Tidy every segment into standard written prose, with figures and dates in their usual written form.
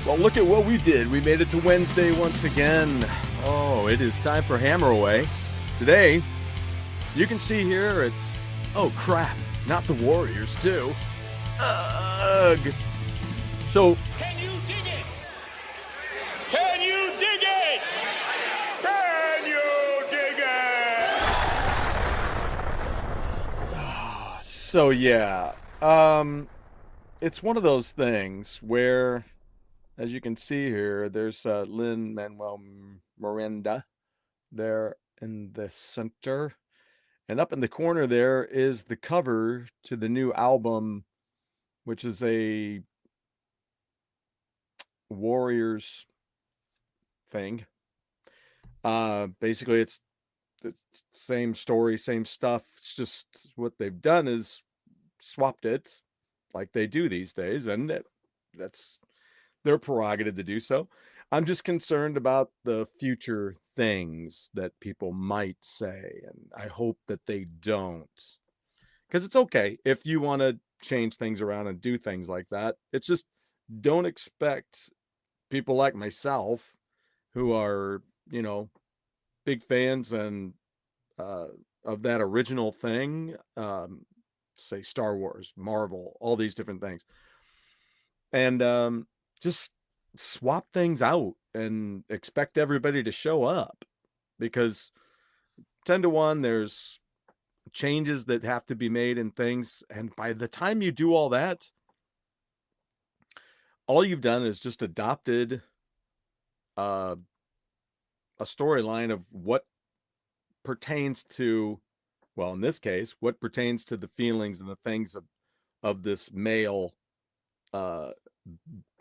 Well, look at what we did. We made it to Wednesday once again. Oh, it is time for Hammer Away. Today, you can see here it's, oh crap, not the Warriors too. Ugh. So, Can you dig it? Can you dig it? Can you dig it? so yeah, it's one of those things where, as you can see here, there's Lin Manuel Miranda there in the center. And up in the corner there is the cover to the new album, which is a Warriors thing. Basically, it's the same story, same stuff. It's just what they've done is swapped it like they do these days, and that's their prerogative to do so. I'm just concerned about the future things that people might say, and I hope that they don't. Because it's okay if you want to change things around and do things like that. It's just don't expect people like myself who are, big fans and uh, of that original thing, say Star Wars, Marvel, all these different things, and just swap things out and expect everybody to show up because 10 to 1, there's changes that have to be made and things. And by the time you do all that, all you've done is just adopted uh, a storyline of what pertains to, well, in this case, what pertains to the feelings and the things of this male uh,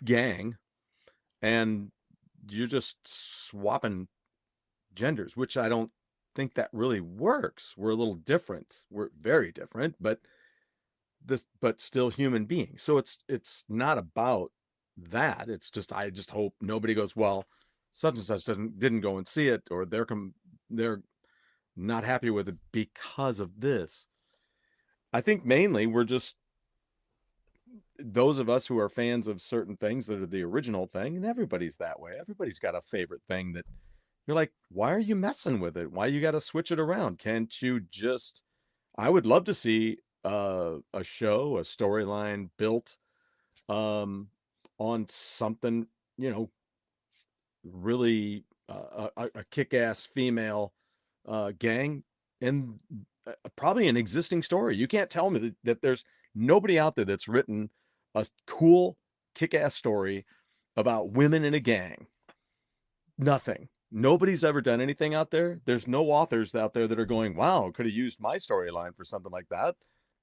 gang. And you're just swapping genders, which I don't think that really works. We're a little different. We're very different, but still human beings. So it's not about that. It's just I just hope nobody goes, well, such and such didn't go and see it, or they're not happy with it because of this. I think mainly we're just those of us who are fans of certain things that are the original thing, and everybody's that way. Everybody's got a favorite thing that you're like, why are you messing with it? Why you got to switch it around? Can't you just? I would love to see a show, a storyline built um, on something, really a kick-ass female gang and probably an existing story. You can't tell me that there's nobody out there that's written a cool kick-ass story about women in a gang. Nothing. Nobody's ever done anything out there. There's no authors out there that are going, wow, could have used my storyline for something like that.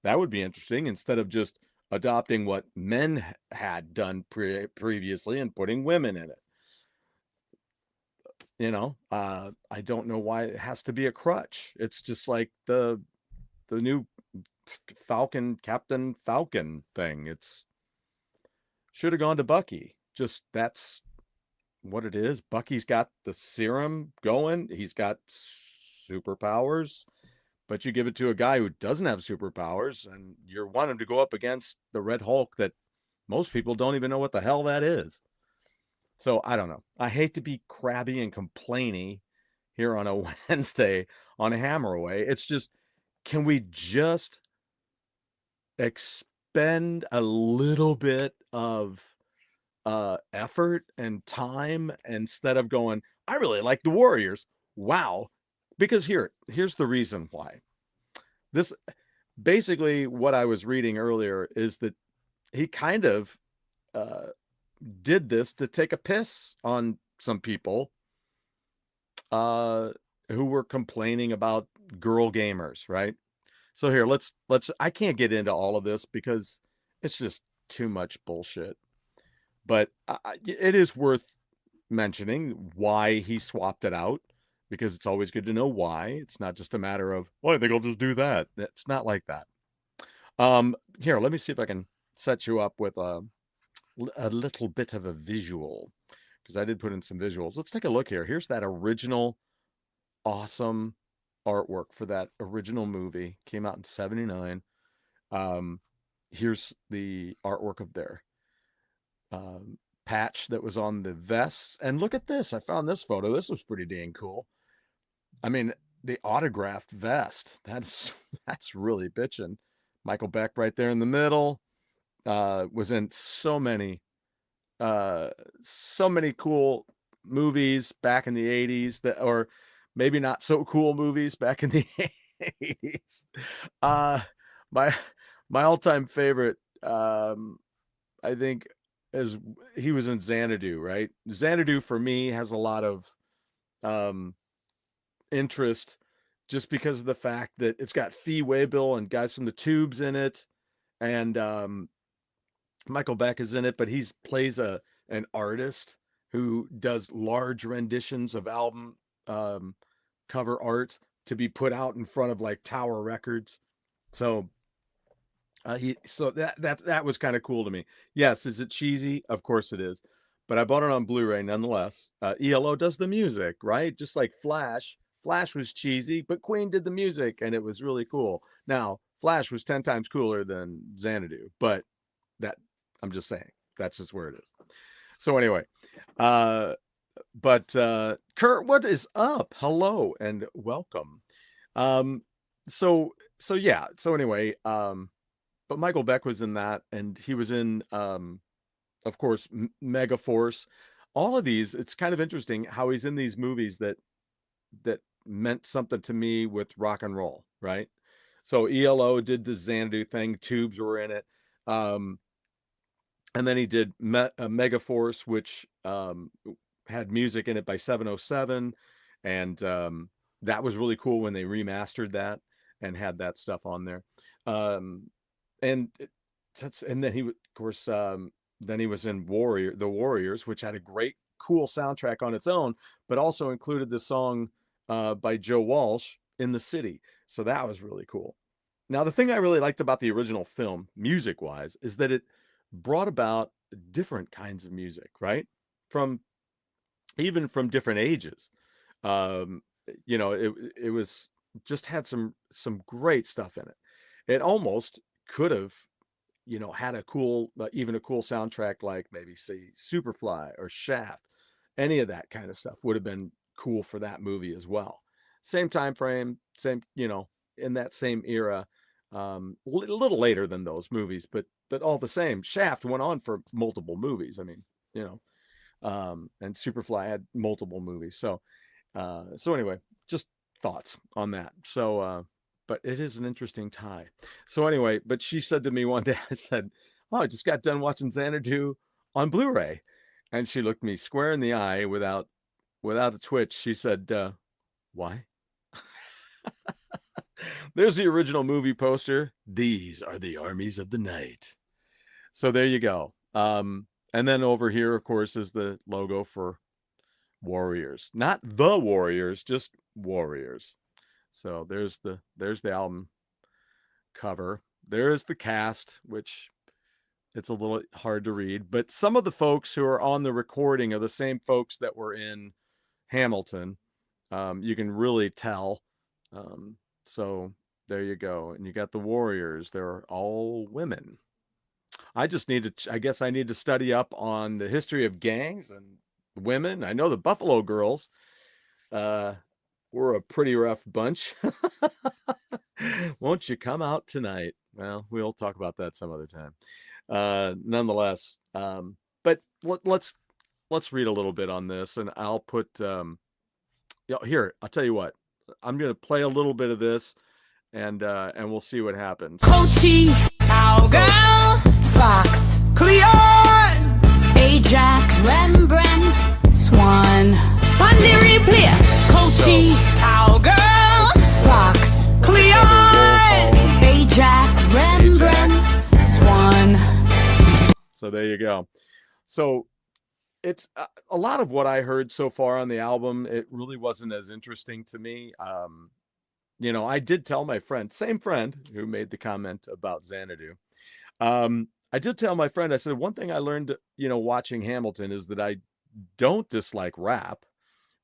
That would be interesting instead of just adopting what men had done previously and putting women in it. I don't know why it has to be a crutch. It's just like the new Falcon, Captain Falcon thing. It's should have gone to Bucky. Just that's what it is. Bucky's got the serum going. He's got superpowers, but you give it to a guy who doesn't have superpowers, and you want him to go up against the Red Hulk that most people don't even know what the hell that is. So I don't know. I hate to be crabby and complainy here on a Wednesday on a Hammer Away. It's just, can we just expend a little bit of effort and time instead of going, I really like the Warriors. Wow. Because here's the reason why. This basically what I was reading earlier is that he kind of uh, did this to take a piss on some people uh, who were complaining about girl gamers, right? So here, let's I can't get into all of this because it's just too much bullshit. But it is worth mentioning why he swapped it out because it's always good to know why. It's not just a matter of, well, I think I'll just do that. It's not like that. Here, let me see if I can set you up with a little bit of a visual because I did put in some visuals. Let's take a look here. Here's that original awesome artwork for that original movie. Came out in 79. Um, here's the artwork of there. patch that was on the vests. And look at this. I found this photo. This was pretty dang cool. I mean, the autographed vest. That's really bitching. Michael Beck right there in the middle. Was in so many cool movies back in the 80s, that, or maybe not so cool movies back in the 80s. My all-time favorite, I think, is he was in Xanadu, right? Xanadu for me has a lot of interest just because of the fact that it's got Fee Waybill and guys from the Tubes in it, and Michael Beck is in it, but he's plays an artist who does large renditions of album cover art to be put out in front of like Tower Records. So that was kind of cool to me. Yes, is it cheesy? Of course it is, but I bought it on Blu-ray nonetheless. ELO does the music, right? Just like Flash. Flash was cheesy, but Queen did the music, and it was really cool. Now, Flash was 10 times cooler than Xanadu, but that I'm just saying that's just where it is. So anyway, but Kurt, what is up? Hello and welcome. So yeah. So anyway, but Michael Beck was in that, and he was in, of course, Mega Force. All of these, it's kind of interesting how he's in these movies that meant something to me with rock and roll, right? So ELO did the Xanadu thing. Tubes were in it. And then he did Mega Force, which had music in it by 707. And that was really cool when they remastered that and had that stuff on there. And then he, of course, then he was in The Warriors, which had a great, cool soundtrack on its own, but also included the song by Joe Walsh, In the City. So that was really cool. Now, the thing I really liked about the original film, music-wise, is that it brought about different kinds of music, right? Even from different ages. It was just had some great stuff in it. It almost could have, had a cool soundtrack, like maybe say Superfly or Shaft. Any of that kind of stuff would have been cool for that movie as well. Same time frame, same, in that same era. A little later than those movies, but all the same, Shaft went on for multiple movies. I mean, and Superfly had multiple movies. So anyway, just thoughts on that. So, but it is an interesting tie. So anyway, but she said to me one day, I said, "Oh, I just got done watching Xanadu on Blu-ray," and she looked me square in the eye without a twitch. She said, "Why?" There's the original movie poster. These are the armies of the night. So there you go. And then over here, of course, is the logo for Warriors. Not the Warriors, just Warriors. So there's the album cover. There's the cast, which it's a little hard to read. But some of the folks who are on the recording are the same folks that were in Hamilton. You can really tell. So there you go. And you got the Warriors. They're all women. I guess I need to study up on the history of gangs and women. I know the Buffalo Girls were a pretty rough bunch. Won't you come out tonight? Well, we'll talk about that some other time. Nonetheless, but let's read a little bit on this, and I'll put here. I'll tell you what. I'm going to play a little bit of this, and we'll see what happens. Coachy, Cowgirl, Fox, Cleon, Ajax, Rembrandt, Swan. On the replay, Coachy, Cowgirl, Fox, Cleon, Ajax, Rembrandt, Swan. So there you go. So it's a lot of what I heard so far on the album. It really wasn't as interesting to me. I did tell my friend, same friend who made the comment about Xanadu. I did tell my friend, I said, one thing I learned, watching Hamilton is that I don't dislike rap.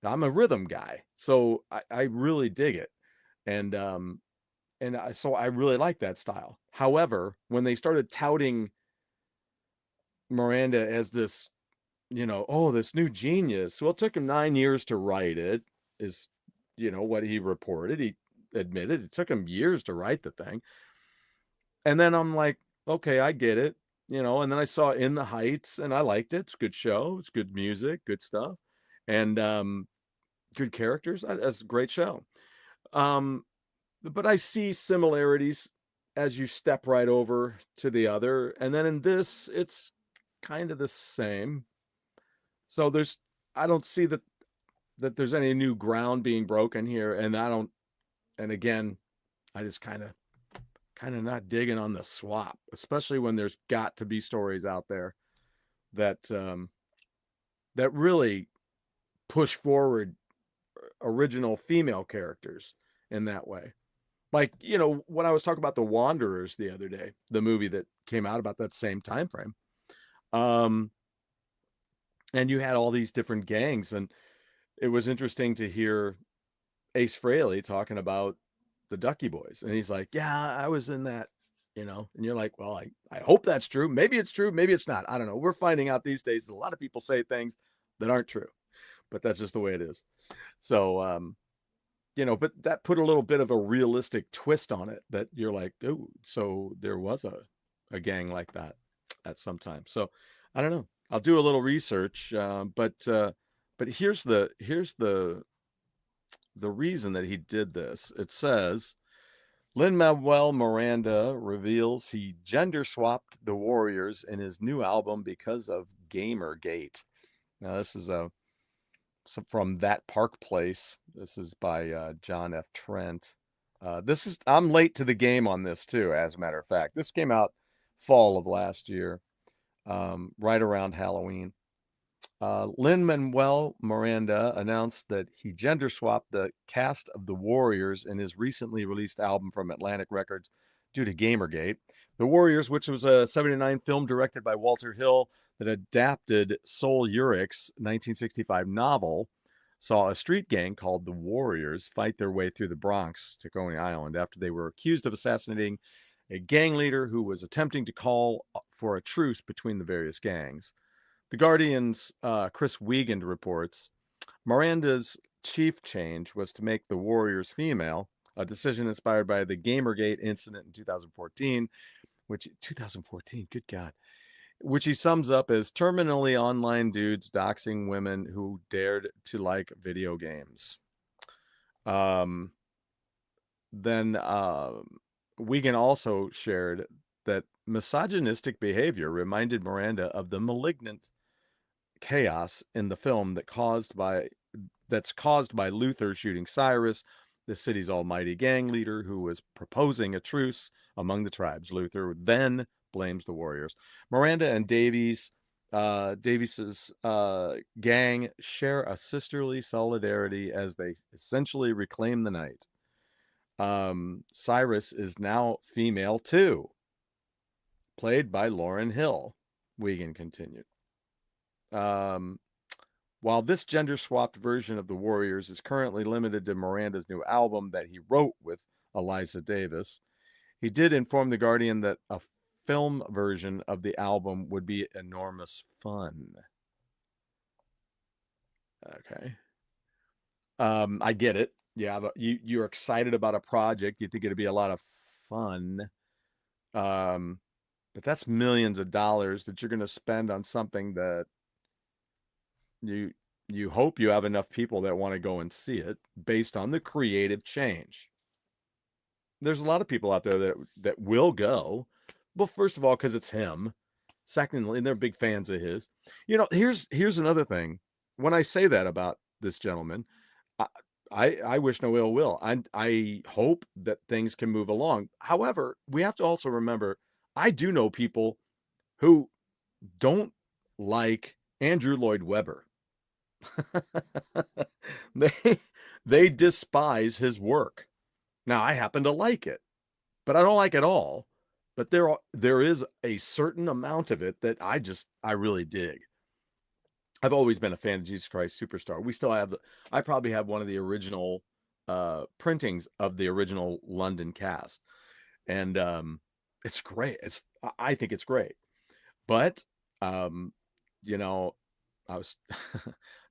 I'm a rhythm guy. So I really dig it. So I really like that style. However, when they started touting Miranda as this oh, this new genius. Well, it took him 9 years to write it, is, what he reported. He admitted it took him years to write the thing. And then I'm like, okay, I get it, and then I saw In the Heights and I liked it. It's a good show. It's good music, good stuff, and good characters. That's a great show. Um, but I see similarities as you step right over to the other. And then in this, it's kind of the same. So I don't see that there's any new ground being broken here. And again, I just kind of not digging on the swap, especially when there's got to be stories out there that, that really push forward original female characters in that way. Like, when I was talking about The Wanderers the other day, the movie that came out about that same time frame, and you had all these different gangs, and it was interesting to hear Ace Frehley talking about the Ducky Boys, and he's like, "Yeah, I was in that," and you're like, "Well, I hope that's true. Maybe it's true, maybe it's not. I don't know." We're finding out these days that a lot of people say things that aren't true, but that's just the way it is. So, but that put a little bit of a realistic twist on it, that you're like, oh, so there was a gang like that at some time. So I don't know. I'll do a little research, but here's the reason that he did this. It says Lin Manuel Miranda reveals he gender swapped the Warriors in his new album because of Gamergate. Now this is from That Park Place. This is by John F. Trent. I'm late to the game on this too, as a matter of fact. This came out fall of last year, right around Halloween. Lin Manuel Miranda announced that he gender swapped the cast of the Warriors in his recently released album from Atlantic Records due to Gamergate. The Warriors, which was a '79 film directed by Walter Hill that adapted Sol Urich's 1965 novel, saw a street gang called the Warriors fight their way through the Bronx to Coney Island after they were accused of assassinating a gang leader who was attempting to call for a truce between the various gangs. The Guardian's Chris Wiegand reports Miranda's chief change was to make the Warriors female, a decision inspired by the Gamergate incident in 2014, good God, which he sums up as terminally online dudes doxing women who dared to like video games. Then Wiegand also shared that misogynistic behavior reminded Miranda of the malignant chaos in the film that's caused by Luther shooting Cyrus, the city's almighty gang leader who was proposing a truce among the tribes. Luther then blames the Warriors. Miranda and Davies's gang share a sisterly solidarity as they essentially reclaim the night. Cyrus is now female too, played by Lauryn Hill, Wiegand continued. While this gender-swapped version of the Warriors is currently limited to Miranda's new album that he wrote with Eliza Davis, he did inform The Guardian that a film version of the album would be enormous fun. Okay. I get it. Yeah, but you're excited about a project. You think it'd be a lot of fun. But that's millions of dollars that you're going to spend on something that you hope you have enough people that want to go and see it based on the creative change. There's a lot of people out there that will go. Well, first of all, because it's him. Secondly, they're big fans of his. Here's another thing. When I say that about this gentleman, I wish no ill will. I hope that things can move along. However, we have to also remember, I do know people who don't like Andrew Lloyd Webber. they despise his work. Now, I happen to like it, but I don't like it all. But there is a certain amount of it that I really dig. I've always been a fan of Jesus Christ Superstar. We still have I probably have one of the original printings of the original London cast. And it's great. I think it's great. But I was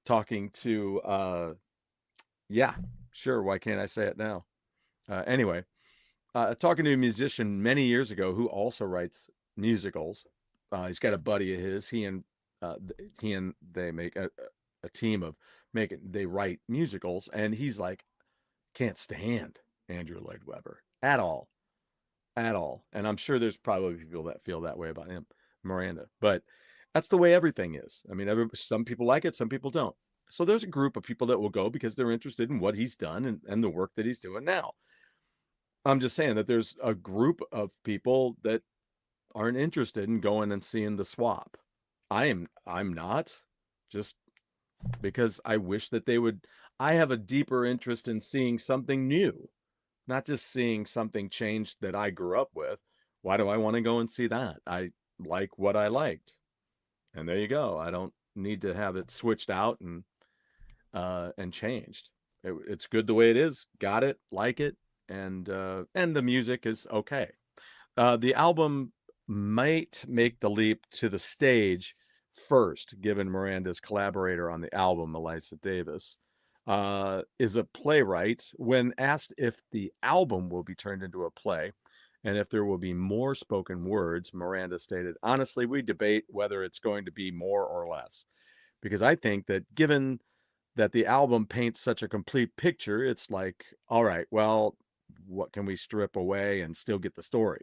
talking to yeah, sure, why can't I say it now? Anyway, talking to a musician many years ago who also writes musicals. He's got a buddy of his. He and they make a team of they write musicals, and he's like, can't stand Andrew Lloyd Webber at all, at all. And I'm sure there's probably people that feel that way about him, Miranda. But that's the way everything is. I mean, some people like it, some people don't. So there's a group of people that will go because they're interested in what he's done and the work that he's doing now. I'm just saying that there's a group of people that aren't interested in going and seeing the swap. I'm not, just because I wish that they would. I have a deeper interest in seeing something new, not just seeing something changed that I grew up with. Why do I want to go and see that? I like what I liked. And there you go. I don't need to have it switched out and changed. It's good the way it is. Got it, like it, and the music is okay. The album might make the leap to the stage first, given Miranda's collaborator on the album, Eliza Davis, is a playwright. When asked if the album will be turned into a play and if there will be more spoken words, Miranda stated, honestly, we debate whether it's going to be more or less, because I think that given that the album paints such a complete picture, it's like, all right, well, what can we strip away and still get the story?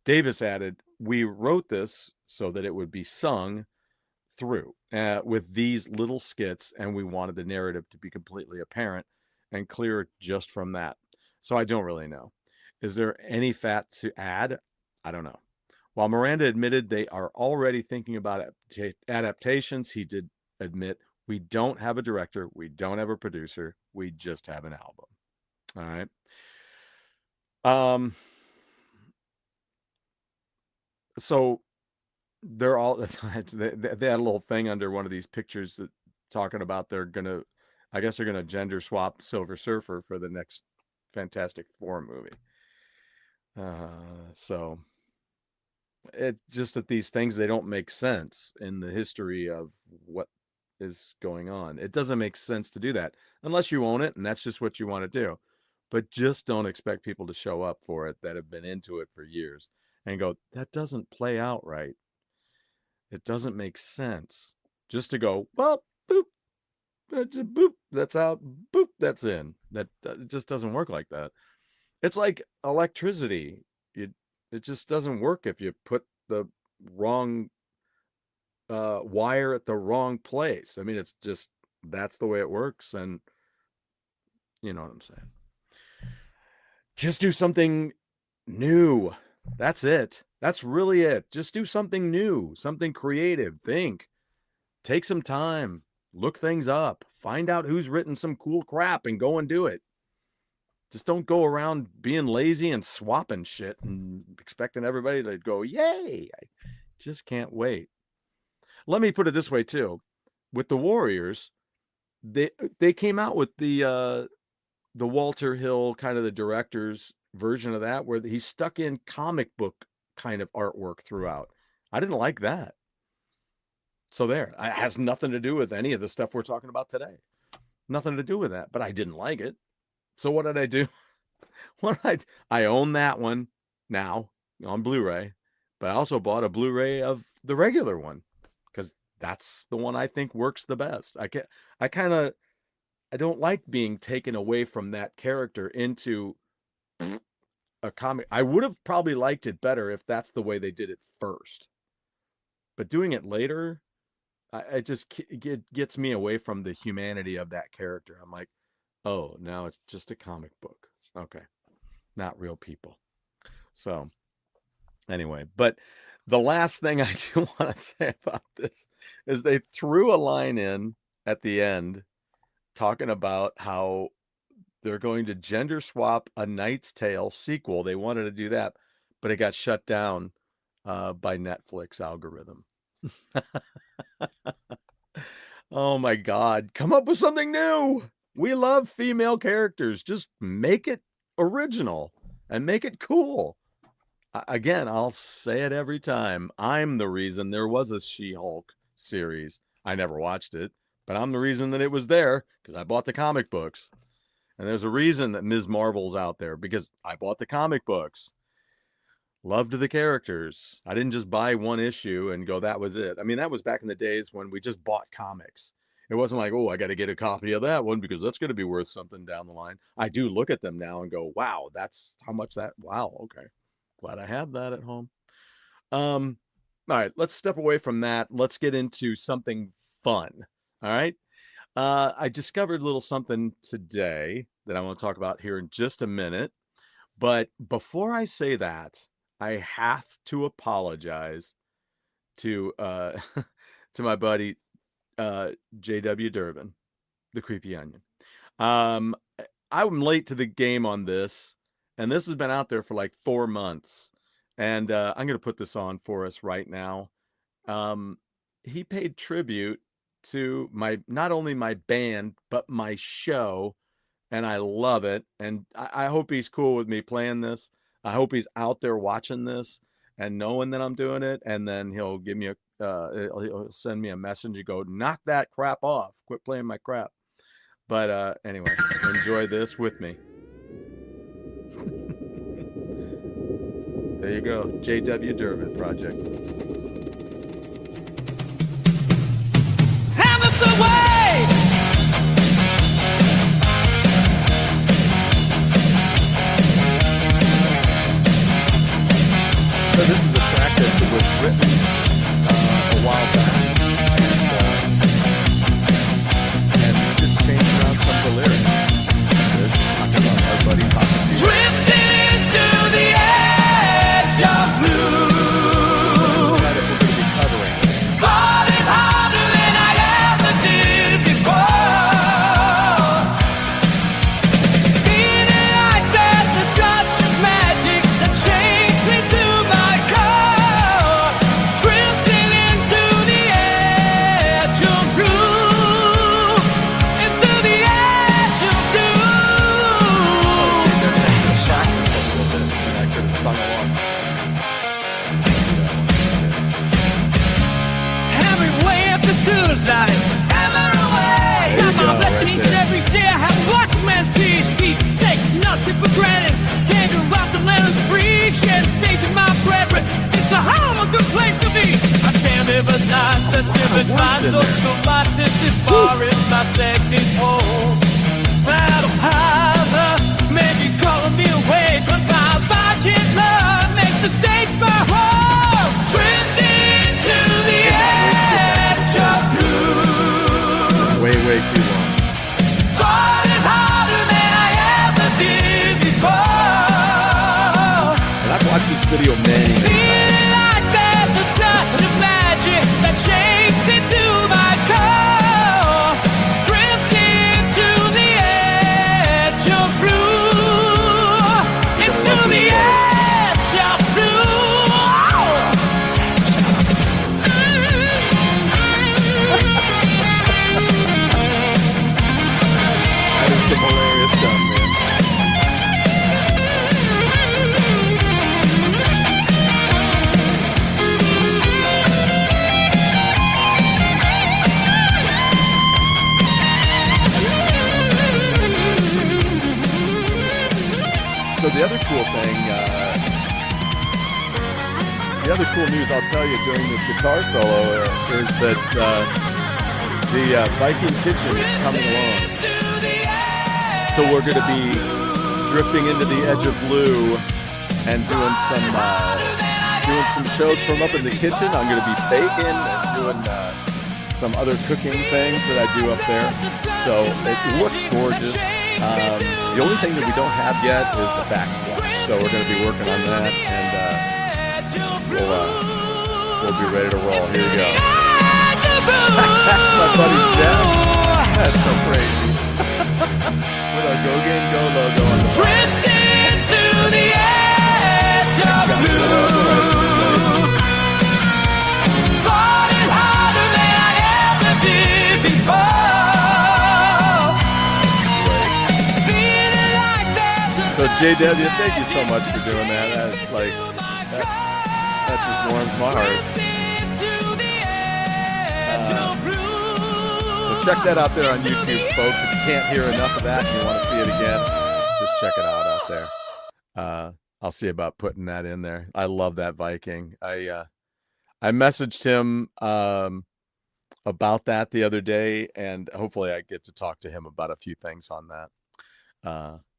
Davis added, we wrote this so that it would be sung through with these little skits, and we wanted the narrative to be completely apparent and clear just from that. So I don't really know. Is there any fat to add? I don't know. While Miranda admitted they are already thinking about adaptations, he did admit, we don't have a director, we don't have a producer, we just have an album. All right. So they're all they had a little thing under one of these pictures that talking about I guess they're gonna gender swap Silver Surfer for the next Fantastic Four movie. So it just that these things, they don't make sense in the history of what is going on. It doesn't make sense to do that unless you own it and that's just what you want to do. But just don't expect people to show up for it that have been into it for years and go, that doesn't play out right. It doesn't make sense. Just to go, well, boop, boop, that's out, boop, that's in. That it just doesn't work like that. It's like electricity. It just doesn't work if you put the wrong wire at the wrong place. I mean, it's just, that's the way it works. And you know what I'm saying? Just do something new. That's it. That's really it. Just do something new, something creative. Think, take some time, look things up, find out who's written some cool crap and go and do it. Just don't go around being lazy and swapping shit and expecting everybody to go, yay. I just can't wait. Let me put it this way too. With the Warriors, they came out with the Walter Hill, kind of the director's version of that, where he stuck in comic book kind of artwork throughout. I didn't like that. So there, it has nothing to do with any of the stuff we're talking about today. Nothing to do with that, but I didn't like it. So what did I do? I own that one now on Blu-ray, but I also bought a Blu-ray of the regular one because that's the one I think works the best. I don't like being taken away from that character into a comic. I would have probably liked it better if that's the way they did it first. But doing it later, it just gets me away from the humanity of that character. I'm like, oh, now it's just a comic book. Okay. Not real people. So anyway, but the last thing I do want to say about this is they threw a line in at the end talking about how they're going to gender swap A Knight's Tale sequel. They wanted to do that, but it got shut down by Netflix algorithm. Oh my God. Come up with something new. We love female characters. Just make it original and make it cool. Again, I'll say it every time. I'm the reason there was a She-Hulk series. I never watched it, but I'm the reason that it was there because I bought the comic books. And there's a reason that Ms. Marvel's out there because I bought the comic books. Loved the characters. I didn't just buy one issue and go, that was it. I mean, that was back in the days when we just bought comics. It wasn't like, oh, I got to get a copy of that one because that's going to be worth something down the line. I do look at them now and go, wow, that's how much that, wow, okay. Glad I have that at home. All right, let's step away from that. Let's get into something fun. All right. I discovered a little something today that I want to talk about here in just a minute. But before I say that, I have to apologize to to my buddy J.W. Durbin, the Creepy Onion. I'm late to the game on this, and this has been out there for like 4 months. And I'm going to put this on for us right now. He paid tribute to not only my band, but my show. And I love it. And I hope he's cool with me playing this. I hope he's out there watching this and knowing that I'm doing it. And then he'll give me he'll send me a message and go, knock that crap off. Quit playing my crap. But anyway, enjoy this with me. There you go. J.W. Durbin Project. Have us away! So this is a track that was written a while back, and just changed around some of the lyrics. This is talking about our buddy Papa G. Drifting into the edge of blue. That if we're going to be covering it. Falling harder than I ever did before. Feeling like there's a touch of magic that changed me to my core. Drifting into the edge of blue. Into the edge of blue. And I could have sung along. Every way up to life, every way. There you Time go, my blessing right each there. every day. I have what man's speech. We take nothing for granted. Can't go out the land of free. Share the stage of my brethren. It's a home, a good place to be. I can't live a life that's living my words in there. social license as far as my second home. Battle holler, maybe calling me away, but my Viking love makes the stakes my home. Drifting to the edge of blue. Way too long. Falling harder than I ever did before. And I've watched this video many times. Feeling like there's a touch of magic that changed me to my core. Drifting to the edge of blue. Into the edge of blue. That is some hilarious stuff, man. So the other cool thing, the other cool news I'll tell you during this guitar solo is that the Viking Kitchen is coming along. So we're going to be drifting into the edge of blue and doing some shows from up in the kitchen. I'm going to be baking and doing some other cooking things that I do up there. So it looks gorgeous. The only thing that we don't have yet is a backsplash. So we're going to be working on that, and we'll be ready to roll. Here we go. That's my buddy Jack. That's so crazy. With our Go Game Go logo on the front. Drifting to the edge of blue. Falling harder than I ever did before. Feeling like there's a So JW, thank you so much for doing that. That's like that just warms my heart. Drifting to the edge of blue. check that out there on YouTube, folks. If you can't hear enough of that and you want to see it again, just check it out there. I'll see about putting that in there. I love that Viking. I messaged him about that the other day, and hopefully I get to talk to him about a few things on that.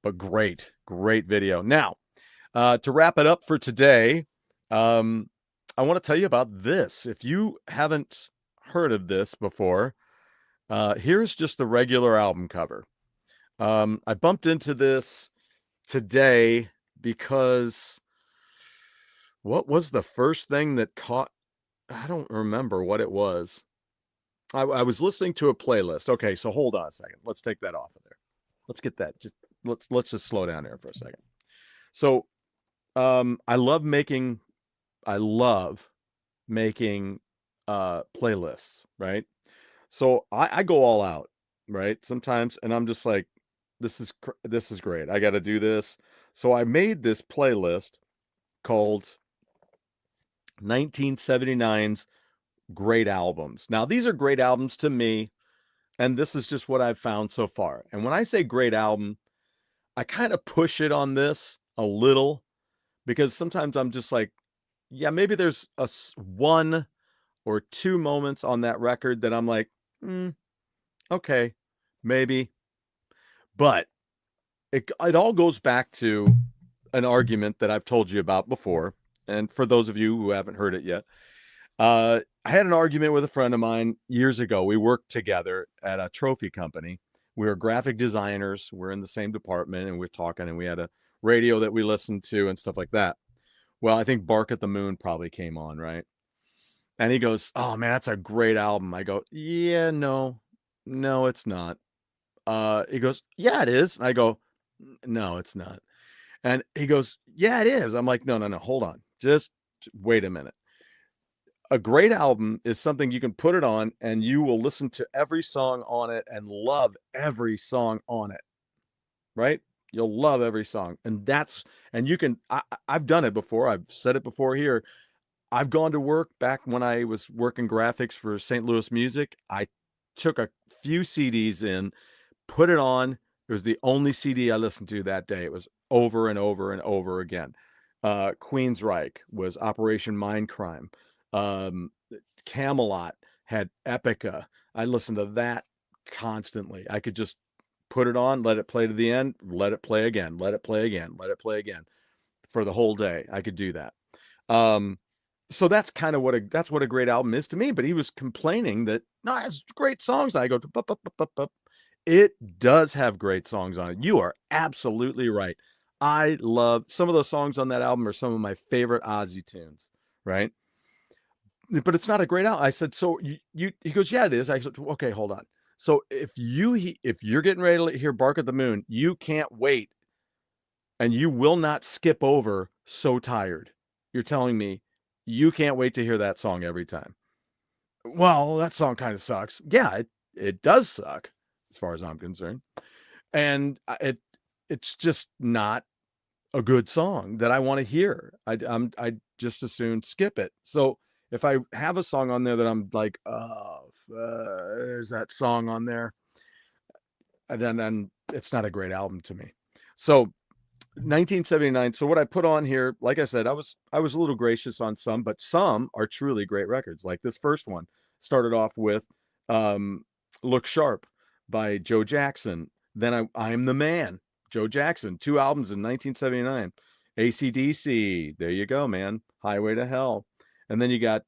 But great video. Now, to wrap it up for today, I want to tell you about this. If you haven't heard of this before, here's just the regular album cover. I bumped into this today because what was the first thing that caught? I don't remember what it was. I was listening to a playlist. Okay, so hold on a second. Let's take that off of there. Let's get that. Let's just slow down there for a second. So, I love making playlists, right? So I go all out, right? Sometimes, and I'm just like, this is great. I got to do this. So I made this playlist called 1979's Great Albums. Now, these are great albums to me, and this is just what I've found so far. And when I say great album, I kind of push it on this a little, because sometimes I'm just like, yeah, maybe there's one or two moments on that record that I'm like, okay, maybe. But it all goes back to an argument that I've told you about before. And for those of you who haven't heard it yet, I had an argument with a friend of mine years ago. We worked together at a trophy company. We were graphic designers. We're in the same department, and we're talking, and we had a radio that we listened to and stuff like that. Well, I think Bark at the Moon probably came on, right? And he goes, "Oh man, that's a great album." I go, "Yeah, no, it's not." He goes, "Yeah, it is." And I go, "No, it's not." And he goes, "Yeah, it is." I'm like, no, hold on. Just wait a minute. A great album is something you can put it on and you will listen to every song on it and love every song on it, right? You'll love every song. And you can, I've done it before. I've said it before here. I've gone to work back when I was working graphics for St. Louis Music. I took a few CDs in, put it on. It was the only CD I listened to that day. It was over and over and over again. Queensryche was Operation Mindcrime. Camelot had Epica. I listened to that constantly. I could just put it on, let it play to the end, let it play again, let it play again, let it play again for the whole day. I could do that. So that's kind of that's what a great album is to me. But he was complaining that no, it has great songs. I go, it does have great songs on it. You are absolutely right. I love some of those songs on that album are some of my favorite Ozzy tunes, right? But it's not a great album. I said, so he goes, yeah, it is. I said, okay, hold on. So if you're getting ready to hear Bark at the Moon, you can't wait, and you will not skip over So Tired. You're telling me you can't wait to hear that song every time. Well, that song kind of sucks. Yeah, it does suck as far as I'm concerned. And it's just not a good song that I want to hear. I just as soon skip it. So if I have a song on there that I'm like, oh, there's that song on there, and then it's not a great album to me. So 1979. So what I put on here, like I said, I was a little gracious on some, but some are truly great records. Like this first one started off with Look Sharp by Joe Jackson. Then I'm the Man, Joe Jackson, 2 albums in 1979. AC/DC, there you go, man. Highway to Hell. And then you got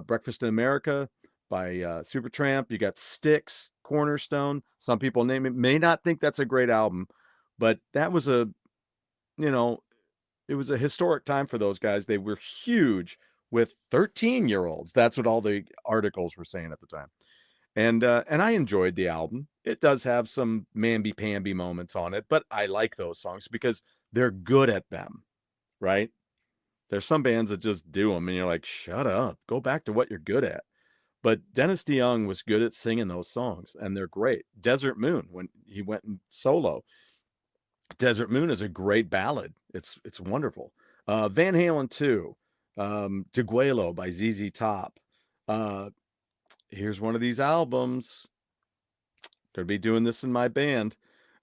Breakfast in America by Supertramp. You got Styx, Cornerstone. Some people may not think that's a great album, but that was it was a historic time for those guys. They were huge with 13-year-olds. That's what all the articles were saying at the time. And I enjoyed the album. It does have some mamby-pamby moments on it, but I like those songs because they're good at them, right? There's some bands that just do them, and you're like, shut up. Go back to what you're good at. But Dennis DeYoung was good at singing those songs, and they're great. Desert Moon, when he went solo. Desert Moon is a great ballad. It's wonderful. Van Halen 2, Deguelo by ZZ Top. Here's one of these albums. Could be doing this in my band.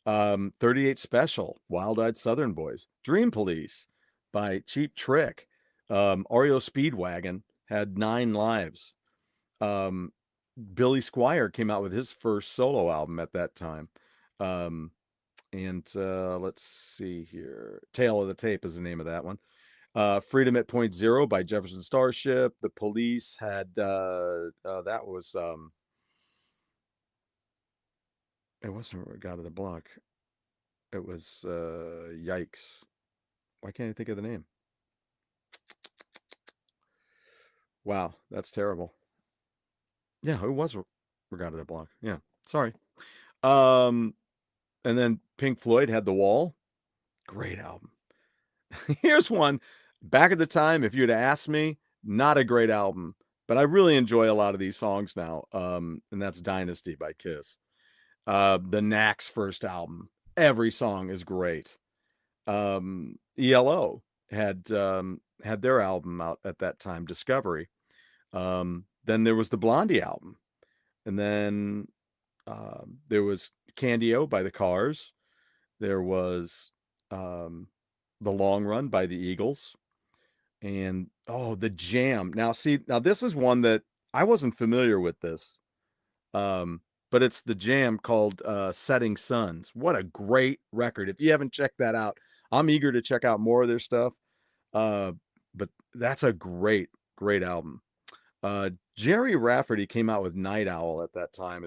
38 Special, Wild Eyed Southern Boys, Dream Police by Cheap Trick. REO Speedwagon had 9 lives. Billy Squier came out with his first solo album at that time. And let's see here. Tale of the Tape is the name of that one. Freedom at Point Zero by Jefferson Starship. The Police had that was it wasn't God of the Block. It was Yikes. Why can't I think of the name? Wow, that's terrible. Yeah, who was God of the Block? Yeah, sorry. And then Pink Floyd had The Wall. Great album. Here's one. Back at the time, if you'd asked me, not a great album, but I really enjoy a lot of these songs now. And that's Dynasty by Kiss. The Knack's first album. Every song is great. ELO had their album out at that time, Discovery. Then there was the Blondie album. And then there was Candy-O by the Cars. There was The Long Run by the Eagles. And The Jam. Now this is one that I wasn't familiar with this. But it's The Jam called Setting Suns. What a great record. If you haven't checked that out, I'm eager to check out more of their stuff. But that's a great album. Jerry Rafferty came out with Night Owl at that time.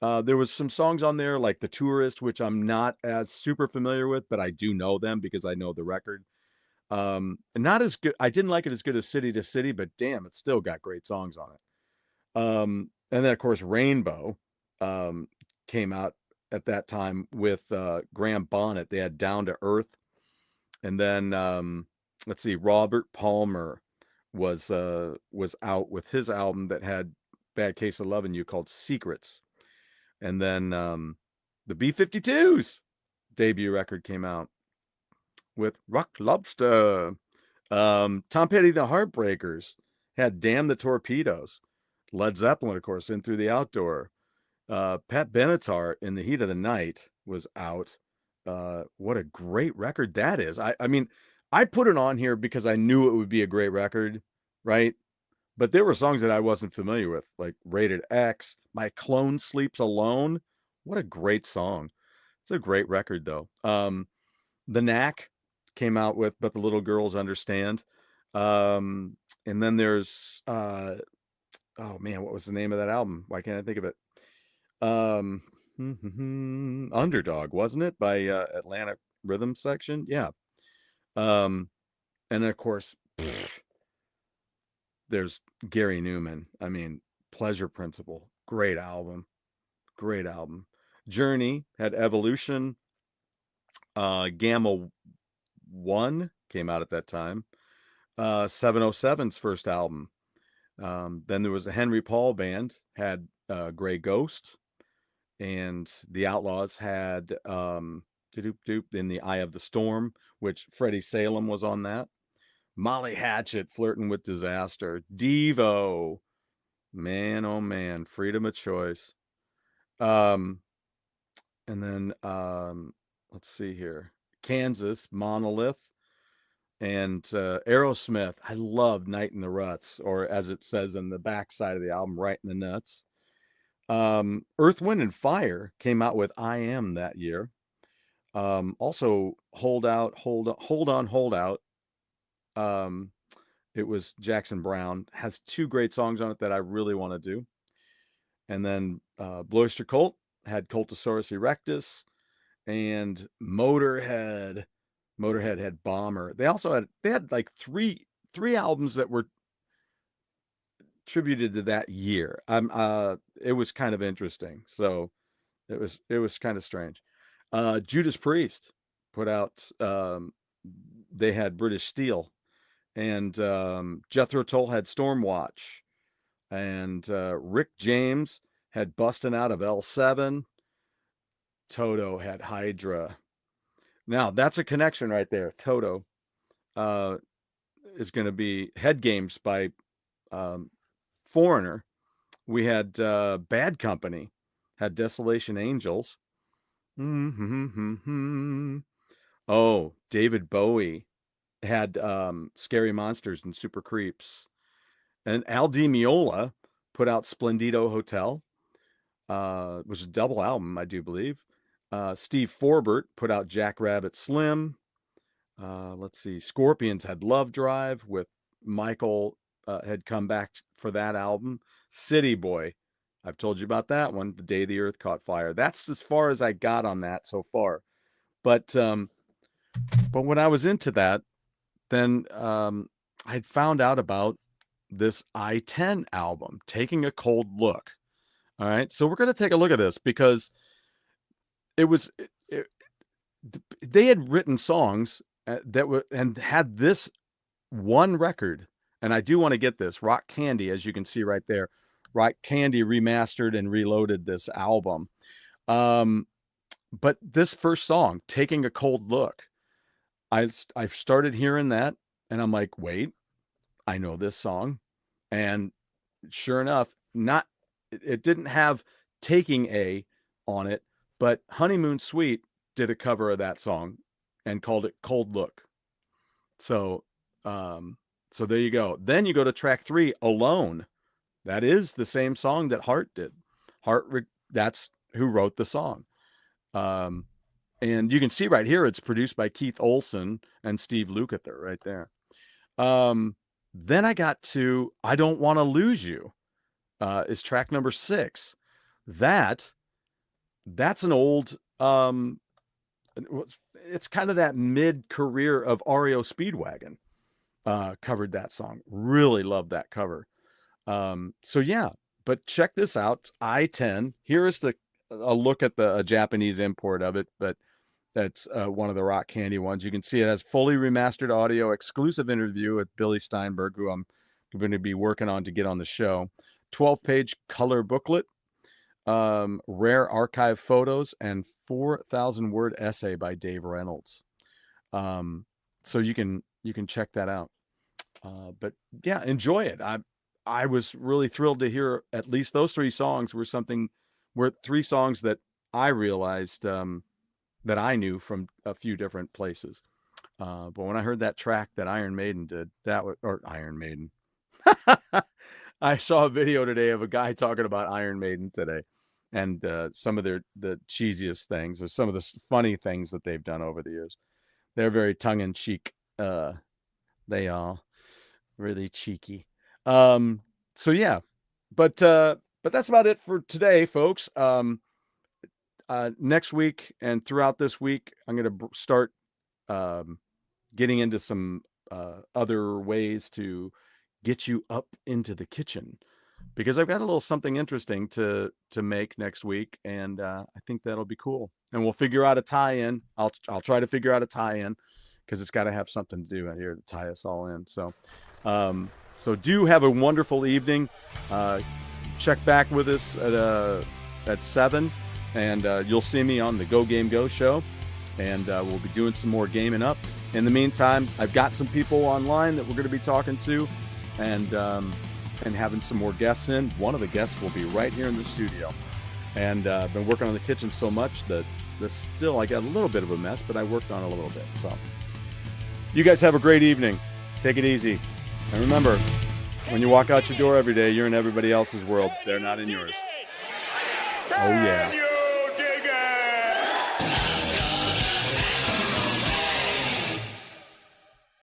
There was some songs on there like The Tourist, which I'm not as super familiar with, but I do know them because I know the record. Not as good. I didn't like it as good as City to City, but damn, it's still got great songs on it. And then of course Rainbow came out at that time with Graham Bonnet. They had Down to Earth. And then let's see, Robert Palmer was out with his album that had Bad Case of Lovin' You called Secrets. And then the B-52s debut record came out with Rock Lobster. Tom Petty the Heartbreakers had Damn the Torpedoes. Led Zeppelin, of course, In Through the Outdoor. Pat Benatar, In the Heat of the Night, was out. What a great record that is. I mean, I put it on here because I knew it would be a great record, right? But there were songs that I wasn't familiar with, like Rated X, My Clone Sleeps Alone. What a great song. It's a great record, though. The Knack came out with But the Little Girls Understand. And then there's, oh man, what was the name of that album? Why can't I think of it? Underdog, wasn't it? By Atlantic Rhythm Section? Yeah. And of course, there's Gary Newman. I mean, Pleasure Principle. Great album. Great album. Journey had Evolution. Gamma 1 came out at that time. 707's first album. Then there was the Henry Paul Band, had Grey Ghost. And the Outlaws had In the Eye of the Storm, which Freddie Salem was on that. Molly Hatchet, Flirting with Disaster. Devo, man, oh man, Freedom of Choice. And then let's see here, Kansas, Monolith, and Aerosmith. I love Night in the Ruts, or as it says in the back side of the album, Right in the Nuts. Earth, Wind, and Fire came out with I Am that year. Also, Hold On, Hold Out. It was Jackson Browne. Has 2 great songs on it that I really want to do. And then Bloister Cult had Cultosaurus Erectus, and Motorhead had Bomber. They had like three albums that were attributed to that year. It was kind of interesting. So it was kind of strange. Judas Priest put out they had British Steel, and Jethro Tull had Stormwatch, and Rick James had Bustin' Out of L7. Toto had Hydra. Now that's a connection right there. Toto is going to be Head Games by Foreigner. We had Bad Company had Desolation Angels. Mm-hmm. Oh, David Bowie had Scary Monsters and Super Creeps. And Al Di Meola put out Splendido Hotel, which is a double album, I do believe. Steve Forbert put out Jackrabbit Slim. Let's see. Scorpions had Love Drive with Michael had come back for that album. City Boy. I've told you about that one. The Day the Earth Caught Fire. That's as far as I got on that so far. But when I was into that, then I'd found out about this I-10 album, Taking a Cold Look. All right. So we're going to take a look at this because they had written songs that were and had this one record. And I do want to get this Rock Candy, as you can see right there. Rock Candy remastered and reloaded this album. But this first song, Taking a Cold Look, I started hearing that and I'm like, wait, I know this song. And sure enough, it didn't have Taking A on it, but Honeymoon Suite did a cover of that song and called it Cold Look. So there you go. Then you go to track 3, Alone. That is the same song that Heart did. That's who wrote the song. And you can see right here, it's produced by Keith Olsen and Steve Lukather right there. Then I got to I Don't Want to Lose You, is track number 6. That's an old, it's kind of that mid-career of REO Speedwagon, covered that song. Really love that cover. So yeah, but check this out. I-10. Here is a look at the Japanese import of it, but that's one of the Rock Candy ones. You can see it has fully remastered audio, exclusive interview with Billy Steinberg, who I'm going to be working on to get on the show. 12-page color booklet, rare archive photos, and 4,000-word essay by Dave Reynolds. So you can check that out. But yeah, enjoy it. I was really thrilled to hear at least those 3 songs were 3 songs that I realized that I knew from a few different places. But when I heard that track that Iron Maiden did, Iron Maiden. I saw a video today of a guy talking about Iron Maiden today and some of the cheesiest things or some of the funny things that they've done over the years. They're very tongue-in-cheek. They are really cheeky. So yeah, but that's about it for today, folks. Next week and throughout this week, I'm going to start getting into some other ways to get you up into the kitchen, because I've got a little something interesting to make next week, and I think that'll be cool. And we'll figure out a tie-in. I'll try to figure out a tie-in, because it's got to have something to do out here to tie us all in. So do have a wonderful evening. Check back with us at 7, and you'll see me on the Go Game Go show, and we'll be doing some more gaming up. In the meantime, I've got some people online that we're going to be talking to, and having some more guests in. One of the guests will be right here in the studio. And I've been working on the kitchen so much that I got a little bit of a mess, but I worked on it a little bit. So you guys have a great evening. Take it easy. And remember, when you walk out your door every day, you're in everybody else's world. They're not in yours. Oh, yeah.